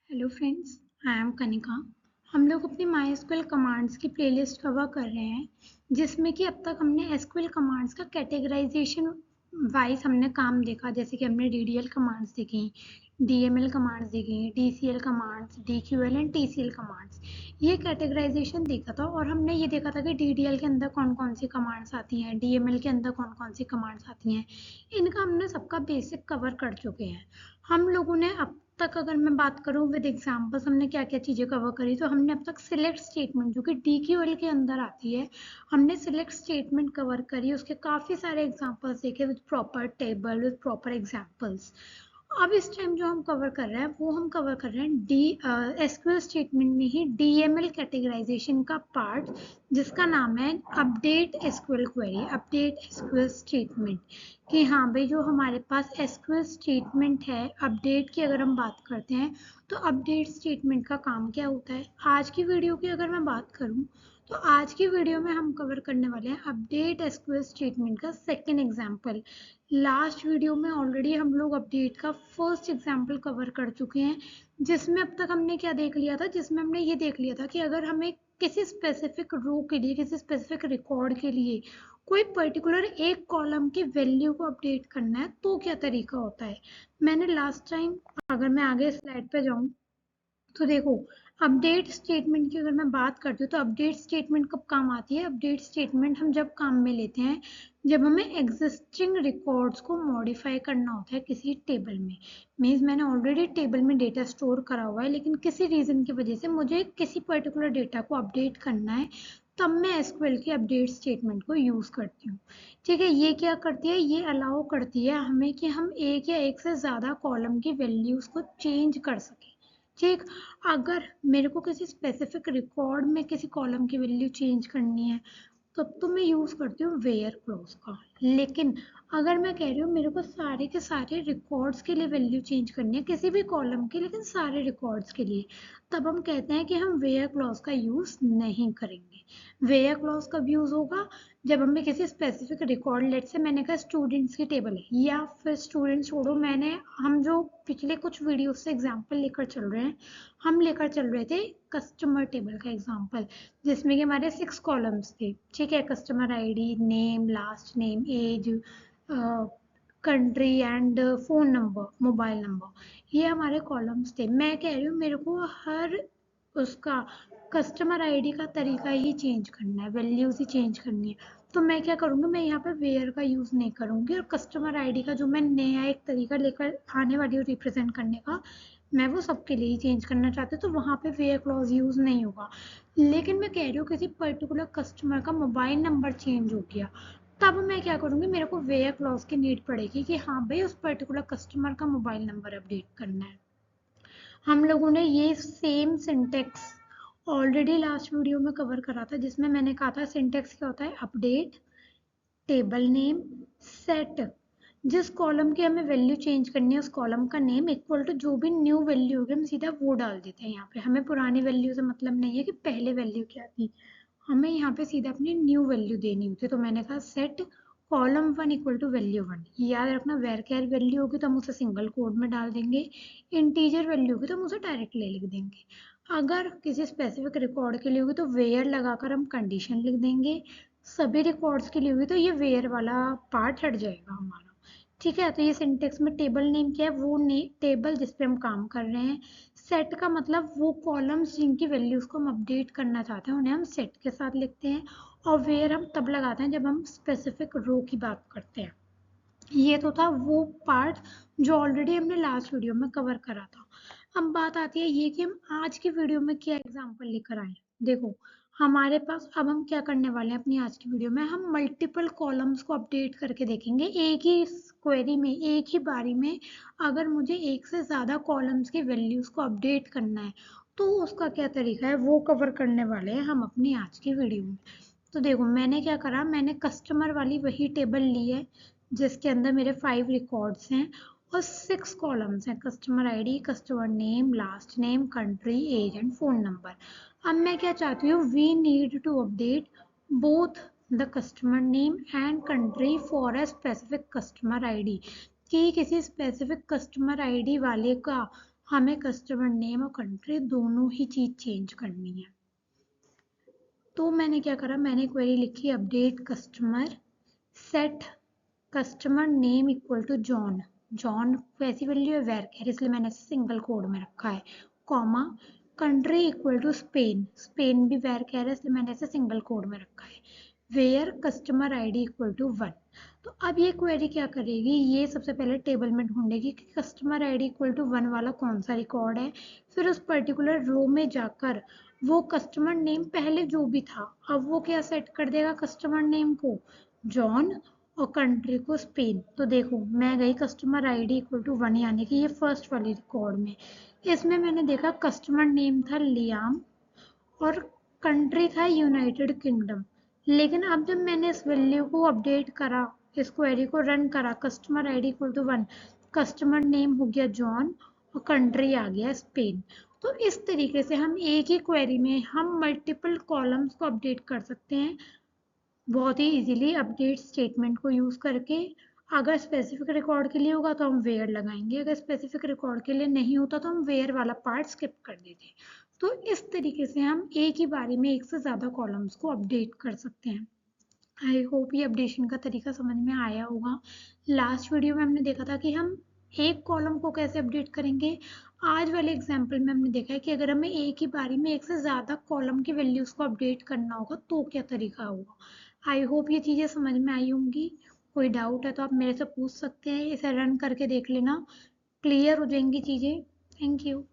Hello friends, I am Kanika. हम लोग अपनी माई एसक्यूएल कमांड्स की प्लेलिस्ट कवर कर रहे हैं, जिसमें कि अब तक हमने एसक्यूएल कमांड्स का कैटेगराइजेशन वाइज हमने काम देखा। जैसे कि हमने डीडीएल कमांड्स देखी, डीएमएल कमांड्स देखी, DCL commands, DQL and TCL commands. ये कैटेगराइजेशन देखा था और हमने ये देखा था कि डीडीएल के अंदर कौन कौन सी कमांड्स आती हैं, डीएमएल के अंदर कौन कौन सी कमांड्स आती हैं। इनका हमने सबका बेसिक कवर कर चुके हैं। हम लोगों ने अब तक, अगर मैं बात करूं विद एग्जांपल्स, हमने क्या क्या चीज़ें कवर करी। तो हमने अब तक सिलेक्ट स्टेटमेंट, जो कि डीक्यूएल के अंदर आती है, हमने सिलेक्ट स्टेटमेंट कवर करी। उसके काफ़ी सारे एग्जांपल्स देखे with proper table, with proper examples. अब इस टाइम जो हम कवर कर रहे हैं वो हम कवर कर रहे हैं डी एसक्यूएल स्टेटमेंट में ही डीएमएल कैटेगराइजेशन का पार्ट, जिसका नाम है update SQL query, update SQL statement. कि हाँ भाई, जो हमारे पास एसक्यूएल स्टेटमेंट है अपडेट की, अगर हम बात करते हैं तो अपडेट स्टेटमेंट का काम क्या होता है। आज की वीडियो की अगर मैं बात करूँ तो आज की वीडियो में हम कवर करने वाले हैं अपडेट एसक्यूएल स्टेटमेंट का सेकेंड एग्जाम्पल। लास्ट वीडियो में ऑलरेडी हम लोग अपडेट का फर्स्ट एग्जाम्पल कवर कर चुके हैं, जिसमें अब तक हमने क्या देख लिया था, जिसमें हमने ये देख लिया था कि अगर हमें किसी स्पेसिफिक रो के लिए, किसी स्पेसिफिक रिकॉर्ड के लिए कोई पर्टिकुलर एक कॉलम की वैल्यू को अपडेट करना है तो क्या तरीका होता है। मैंने लास्ट टाइम, अगर मैं आगे स्लाइड पे जाऊं तो देखो, अपडेट स्टेटमेंट की अगर मैं बात करती हूँ तो अपडेट स्टेटमेंट कब काम आती है। अपडेट स्टेटमेंट हम जब काम में लेते हैं जब हमें एग्जिस्टिंग रिकॉर्ड्स को मॉडिफाई करना होता है किसी टेबल में। मीन्स मैंने ऑलरेडी टेबल में डेटा स्टोर करा हुआ है, लेकिन किसी रीज़न की वजह से मुझे किसी पर्टिकुलर डेटा को अपडेट करना है, तब मैं एसक्यूएल की अपडेट स्टेटमेंट को यूज़ करती हूँ। ठीक है, ये क्या करती है, ये अलाउ करती है हमें कि हम एक या एक से ज़्यादा कॉलम की वैल्यूज़ को चेंज कर सकें। ठीक, अगर मेरे को किसी स्पेसिफिक रिकॉर्ड में किसी कॉलम की वैल्यू चेंज करनी है तब तो मैं यूज़ करती हूँ वेयर क्लॉज का। लेकिन अगर मैं कह रही हूँ मेरे को सारे के सारे रिकॉर्ड्स के लिए वैल्यू चेंज करनी है, किसी भी कॉलम की, लेकिन सारे रिकॉर्ड्स के लिए, तब हम कहते हैं कि हम वेयर क्लॉज का यूज़ नहीं करेंगे। वेयर क्लॉज कब यूज़ होगा, जब हमें किसी स्पेसिफिक रिकॉर्ड, लेट से मैंने कहा स्टूडेंट्स की टेबल है, या फिर स्टूडेंट्स छोड़ो, हम जो पिछले कुछ वीडियो से एग्जाम्पल लेकर चल रहे हैं, हम लेकर चल रहे थे कस्टमर टेबल का एग्जाम्पल, जिसमें कि हमारे 6 कॉलम्स थे। ठीक है, customer ID, name, last name, age, country and phone number, mobile number, ये हमारे कॉलम्स थे। मैं कह रही हूँ मेरे को हर उसका कस्टमर आईडी का तरीका ही चेंज करना है, वैल्यूज़ ही चेंज करनी है। तो मैं क्या करूँगी, मैं यहाँ पे वेयर का यूज़ नहीं करूँगी, और कस्टमर आईडी का जो मैं नया एक तरीका लेकर आने वाली हूँ रिप्रेजेंट करने का, मैं वो सबके लिए ही चेंज करना चाहती हूँ, तो वहाँ पे वेयर क्लॉज यूज़ नहीं होगा। लेकिन मैं कह रही हूँ किसी पर्टिकुलर कस्टमर का मोबाइल नंबर चेंज हो गया, तब मैं क्या करूँगी, मेरे को वेयर क्लॉज की नीड पड़ेगी कि हाँ भाई, उस पर्टिकुलर कस्टमर का मोबाइल नंबर अपडेट करना है। हम लोगों ने ये same syntax already last video में कवर करा था, जिसमें मैंने कहा था सिंटेक्स क्या होता है, अपडेट, टेबल नेम, सेट। जिस कॉलम की हमें वैल्यू चेंज करनी है उस कॉलम का नेम इक्वल टू जो भी न्यू वैल्यू होगी हम सीधा वो डाल देते हैं। यहाँ पे हमें पुरानी वैल्यू से मतलब नहीं है कि पहले वैल्यू क्या थी, हमें यहाँ पे सीधा अपनी न्यू वैल्यू देनी होती है। तो मैंने कहा set column 1 equal to value 1। याद रखना, वेर कैर वैल्यू होगी तो हम उसे सिंगल कोड में डाल देंगे, इंटीजर वैल्यू होगी तो हम उसे डायरेक्टली लिख देंगे। अगर किसी स्पेसिफिक रिकॉर्ड के लिए होगी तो वेयर लगाकर हम कंडीशन लिख देंगे, सभी रिकॉर्ड्स के लिए होगी तो ये वेयर वाला पार्ट हट जाएगा हमारा। ठीक है, तो ये सिंटेक्स में टेबल नेम क्या है, वो टेबल जिस पे हम काम कर रहे हैं। सेट का मतलब वो कॉलम्स जिनकी वैल्यूज को हम अपडेट करना चाहते हैं उन्हें हम सेट के साथ लिखते हैं, और वेयर हम तब लगाते हैं जब हम स्पेसिफिक रो की बात करते हैं। ये तो था वो पार्ट जो ऑलरेडी हमने लास्ट वीडियो में कवर करा था। अब बात आती है ये कि हम आज की वीडियो में क्या एग्जांपल लेकर आए। देखो, हमारे पास अब हम क्या करने वाले हैं अपनी आज की वीडियो में, हम मल्टीपल कॉलम्स को अपडेट करके देखेंगे एक ही क्वेरी में, एक ही बारी में। अगर मुझे एक से ज़्यादा कॉलम्स की वैल्यूज़ को अपडेट करना है तो उसका क्या तरीका है, वो कवर करने वाले हैं हम अपनी आज की वीडियो में। तो देखो, मैंने क्या करा, मैंने कस्टमर वाली वही टेबल ली है जिसके अंदर मेरे 5 रिकॉर्ड्स हैं और 6 कॉलम्स हैं, customer ID, customer name, last name, country, age and phone number. अब मैं क्या चाहती हूँ, we need to update both the customer name and country for a specific customer ID, कि किसी स्पेसिफिक कस्टमर आईडी वाले का हमें कस्टमर नेम और कंट्री दोनों ही चीज़ चेंज करनी है। तो मैंने क्या करा, मैंने क्वेरी लिखी update customer, set customer name equal to John, John वैसी वैल्यू है वेर, इसलिए मैंने इसे सिंगल कोड में रखा है, comma country equal to Spain, Spain भी वेर कह रहा है इसलिए मैंने इसे सिंगल कोड में रखा है, where customer ID equal to 1। तो अब ये क्वेरी क्या करेगी, ये सबसे पहले टेबल में ढूंढेगी कि कस्टमर आईडी इक्वल टू 1 वाला कौन सा रिकॉर्ड है, फिर उस पर्टिकुलर रो में जाकर वो कस्टमर नेम पहले जो भी था अब वो क्या सेट कर देगा, कस्टमर नेम को जॉन और कंट्री को स्पेन। तो देखो मैं गई कस्टमर आईडी इक्वल टू 1 यानी कि ये फर्स्ट वाली रिकॉर्ड में, इसमें मैंने देखा कस्टमर नेम था लियाम और कंट्री था यूनाइटेड किंगडम। लेकिन अब जब मैंने इस वैल्यू को अपडेट करा, इस क्वेरी को रन करा, customer ID equal to 1, customer name हो गया जॉन और कंट्री आ गया स्पेन। तो इस तरीके से हम एक ही क्वेरी में हम मल्टीपल कॉलम्स को अपडेट कर सकते हैं बहुत ही इजीली अपडेट स्टेटमेंट को यूज़ करके। अगर स्पेसिफिक रिकॉर्ड के लिए होगा तो हम वेयर लगाएंगे, अगर स्पेसिफिक रिकॉर्ड के लिए नहीं होता तो हम वेयर वाला पार्ट स्किप कर देते। तो इस तरीके से हम एक ही बारी में एक से ज़्यादा कॉलम्स को अपडेट कर सकते हैं। आई होप ये अपडेशन का तरीका समझ में आया होगा। लास्ट वीडियो में हमने देखा था कि हम एक कॉलम को कैसे अपडेट करेंगे, आज वाले एग्जाम्पल में हमने देखा है कि अगर हमें एक ही बारी में एक से ज़्यादा कॉलम की वैल्यूज़ को अपडेट करना होगा तो क्या तरीका होगा। आई होप ये चीज़ें समझ में आई होंगी। कोई डाउट है तो आप मेरे से पूछ सकते हैं, इसे रन करके देख लेना, क्लियर हो जाएंगी चीज़ें। Thank you.